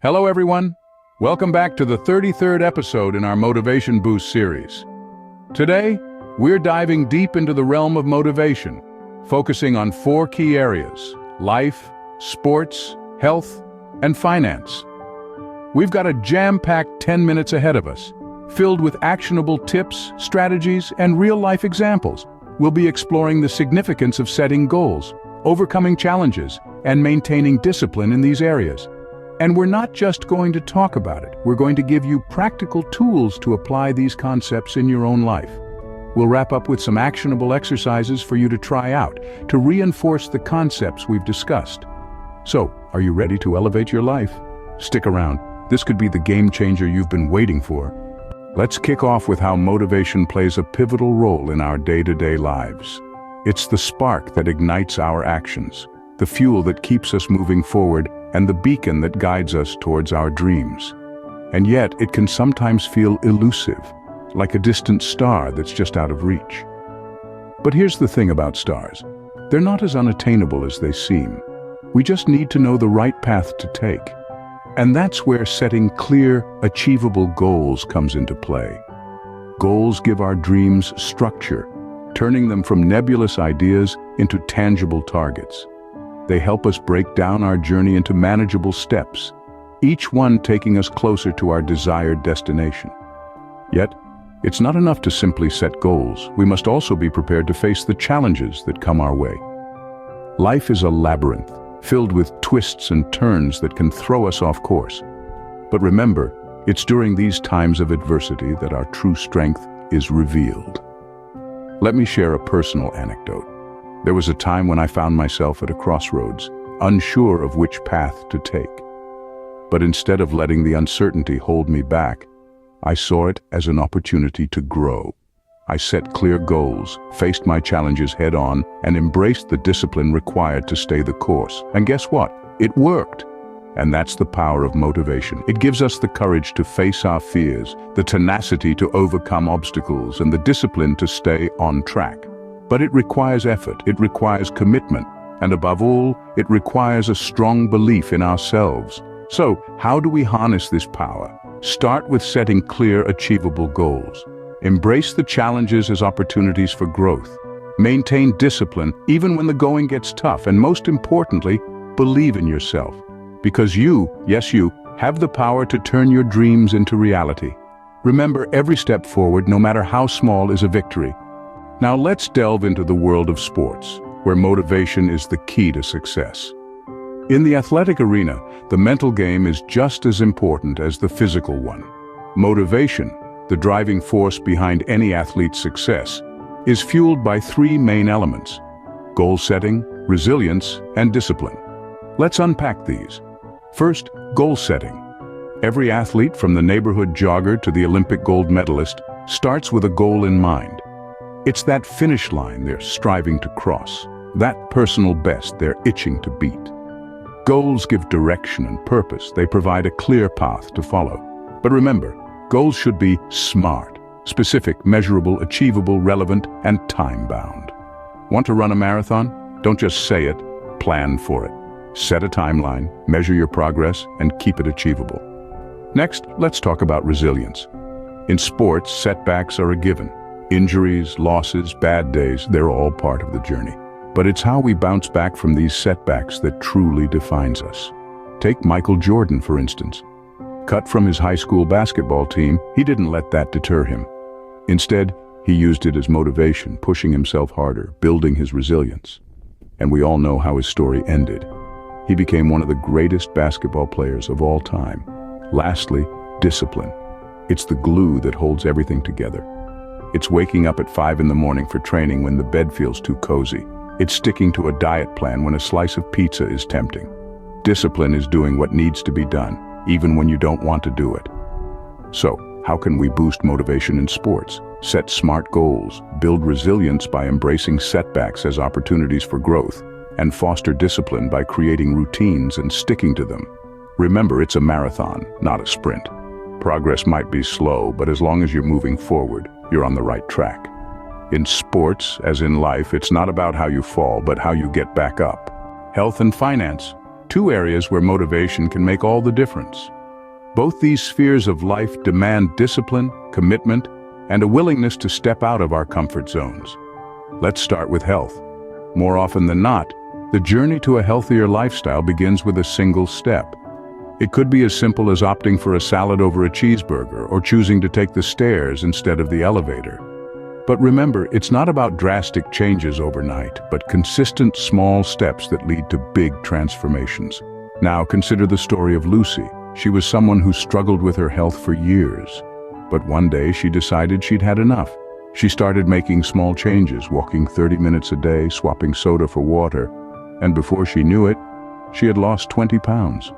Hello everyone, welcome back to the 33rd episode in our Motivation Boost series. Today, we're diving deep into the realm of motivation, focusing on four key areas: life, sports, health, and finance. We've got a jam-packed 10 minutes ahead of us, filled with actionable tips, strategies, and real-life examples. We'll be exploring the significance of setting goals, overcoming challenges, and maintaining discipline in these areas. And we're not just going to talk about it, we're going to give you practical tools to apply these concepts in your own life. We'll wrap up with some actionable exercises for you to try out, to reinforce the concepts we've discussed. So, are you ready to elevate your life? Stick around, this could be the game changer you've been waiting for. Let's kick off with how motivation plays a pivotal role in our day-to-day lives. It's the spark that ignites our actions, the fuel that keeps us moving forward, and the beacon that guides us towards our dreams. And yet, it can sometimes feel elusive, like a distant star that's just out of reach. But here's the thing about stars. They're not as unattainable as they seem. We just need to know the right path to take. And that's where setting clear, achievable goals comes into play. Goals give our dreams structure, turning them from nebulous ideas into tangible targets. They help us break down our journey into manageable steps, each one taking us closer to our desired destination. Yet, it's not enough to simply set goals. We must also be prepared to face the challenges that come our way. Life is a labyrinth, filled with twists and turns that can throw us off course. But remember, it's during these times of adversity that our true strength is revealed. Let me share a personal anecdote. There was a time when I found myself at a crossroads, unsure of which path to take. But instead of letting the uncertainty hold me back, I saw it as an opportunity to grow. I set clear goals, faced my challenges head-on, and embraced the discipline required to stay the course. And guess what? It worked. And that's the power of motivation. It gives us the courage to face our fears, the tenacity to overcome obstacles, and the discipline to stay on track. But it requires effort, it requires commitment, and above all, it requires a strong belief in ourselves. So, how do we harness this power? Start with setting clear, achievable goals. Embrace the challenges as opportunities for growth. Maintain discipline even when the going gets tough, and most importantly, believe in yourself. Because you, yes you, have the power to turn your dreams into reality. Remember, every step forward, no matter how small, is a victory. Now let's delve into the world of sports, where motivation is the key to success. In the athletic arena, the mental game is just as important as the physical one. Motivation, the driving force behind any athlete's success, is fueled by three main elements: goal setting, resilience, and discipline. Let's unpack these. First, goal setting. Every athlete, from the neighborhood jogger to the Olympic gold medalist, starts with a goal in mind. It's that finish line they're striving to cross, that personal best they're itching to beat. Goals give direction and purpose. They provide a clear path to follow. But remember, goals should be SMART: specific, measurable, achievable, relevant, and time-bound. Want to run a marathon? Don't just say it, plan for it. Set a timeline, measure your progress, and keep it achievable. Next, let's talk about resilience. In sports, setbacks are a given. Injuries, losses, bad days, they're all part of the journey. But it's how we bounce back from these setbacks that truly defines us. Take Michael Jordan, for instance. Cut from his high school basketball team, he didn't let that deter him. Instead, he used it as motivation, pushing himself harder, building his resilience. And we all know how his story ended. He became one of the greatest basketball players of all time. Lastly, discipline. It's the glue that holds everything together. It's waking up at 5 in the morning for training when the bed feels too cozy. It's sticking to a diet plan when a slice of pizza is tempting. Discipline is doing what needs to be done, even when you don't want to do it. So, how can we boost motivation in sports? Set SMART goals, build resilience by embracing setbacks as opportunities for growth, and foster discipline by creating routines and sticking to them. Remember, it's a marathon, not a sprint. Progress might be slow, but as long as you're moving forward, you're on the right track. In sports, as in life, it's not about how you fall, but how you get back up. Health and finance. two areas where motivation can make all the difference. Both these spheres of life demand discipline, commitment, and a willingness to step out of our comfort zones. Let's start with health. More often than not, the journey to a healthier lifestyle begins with a single step. It could be as simple as opting for a salad over a cheeseburger or choosing to take the stairs instead of the elevator. But remember, it's not about drastic changes overnight, but consistent small steps that lead to big transformations. Now consider the story of Lucy. She was someone who struggled with her health for years. But one day she decided she'd had enough. She started making small changes, walking 30 minutes a day, swapping soda for water, and before she knew it, she had lost 20 pounds.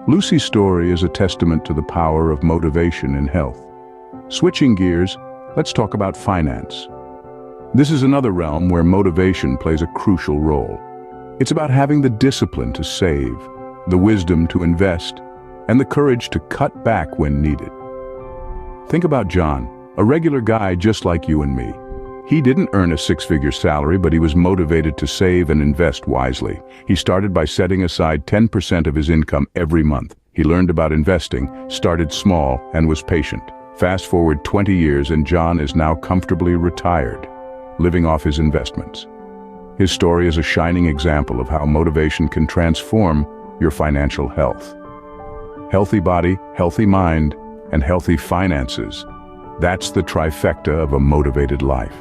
Lucy's story is a testament to the power of motivation in health. Switching gears, let's talk about finance. This is another realm where motivation plays a crucial role. It's about having the discipline to save, the wisdom to invest, and the courage to cut back when needed. Think about John, a regular guy just like you and me. He didn't earn a six-figure salary, but he was motivated to save and invest wisely. He started by setting aside 10% of his income every month. He learned about investing, started small, and was patient. Fast forward 20 years and John is now comfortably retired, living off his investments. His story is a shining example of how motivation can transform your financial health. Healthy body, healthy mind, and healthy finances. That's the trifecta of a motivated life.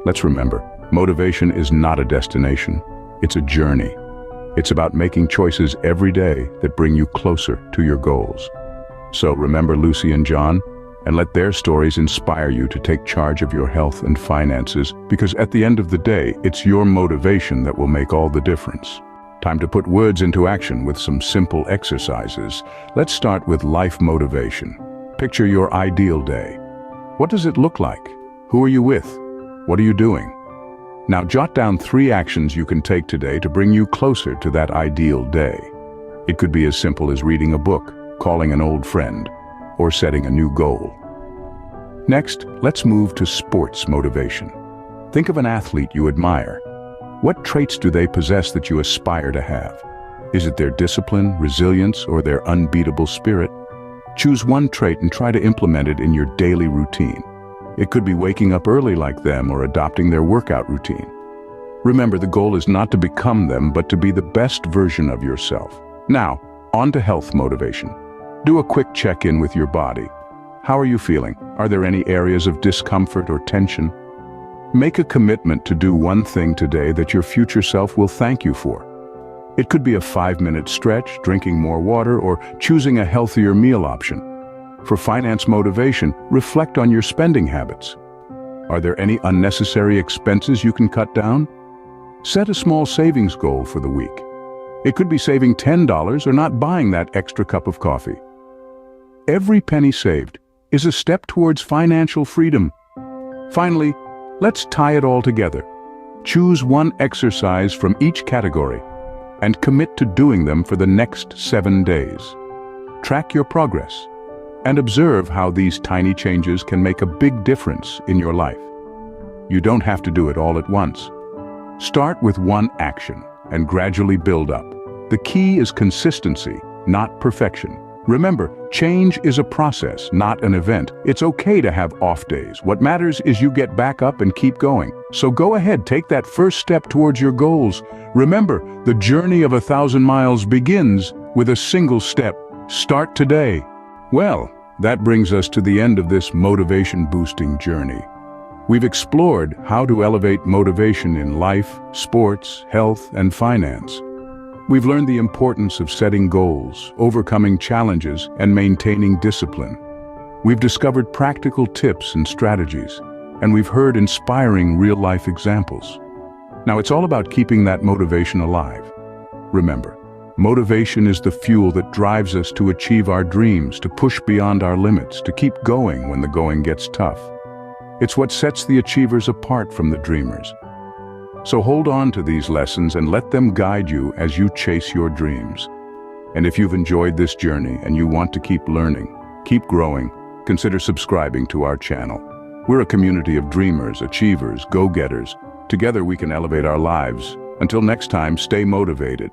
Let's remember, motivation is not a destination, it's a journey. It's about making choices every day that bring you closer to your goals. So remember Lucy and John, and let their stories inspire you to take charge of your health and finances, because at the end of the day, it's your motivation that will make all the difference. Time to put words into action with some simple exercises. Let's start with life motivation. Picture your ideal day. What does it look like? Who are you with? What are you doing? Now jot down 3 actions you can take today to bring you closer to that ideal day. It could be as simple as reading a book, calling an old friend, or setting a new goal. Next, let's move to sports motivation. Think of an athlete you admire. What traits do they possess that you aspire to have? Is it their discipline, resilience, or their unbeatable spirit? Choose one trait and try to implement it in your daily routine. It could be waking up early like them or adopting their workout routine. Remember, the goal is not to become them, but to be the best version of yourself. Now, on to health motivation. Do a quick check-in with your body. How are you feeling? Are there any areas of discomfort or tension? Make a commitment to do one thing today that your future self will thank you for. It could be a 5-minute stretch, drinking more water, or choosing a healthier meal option. For finance motivation, reflect on your spending habits. Are there any unnecessary expenses you can cut down? Set a small savings goal for the week. It could be saving $10 or not buying that extra cup of coffee. Every penny saved is a step towards financial freedom. Finally, let's tie it all together. Choose one exercise from each category and commit to doing them for the next 7 days. Track your progress and observe how these tiny changes can make a big difference in your life. You don't have to do it all at once. Start with one action and gradually build up. The key is consistency, not perfection. Remember, change is a process, not an event. It's okay to have off days. What matters is you get back up and keep going. So go ahead, take that first step towards your goals. Remember, the journey of 1,000 miles begins with a single step. Start today. Well, that brings us to the end of this motivation-boosting journey. We've explored how to elevate motivation in life, sports, health, and finance. We've learned the importance of setting goals, overcoming challenges, and maintaining discipline. We've discovered practical tips and strategies, and we've heard inspiring real-life examples. Now it's all about keeping that motivation alive. Remember, motivation is the fuel that drives us to achieve our dreams, to push beyond our limits, to keep going when the going gets tough. It's what sets the achievers apart from the dreamers. So hold on to these lessons and let them guide you as you chase your dreams. And if you've enjoyed this journey and you want to keep learning, keep growing, consider subscribing to our channel. We're a community of dreamers, achievers, go-getters. Together we can elevate our lives. Until next time, stay motivated.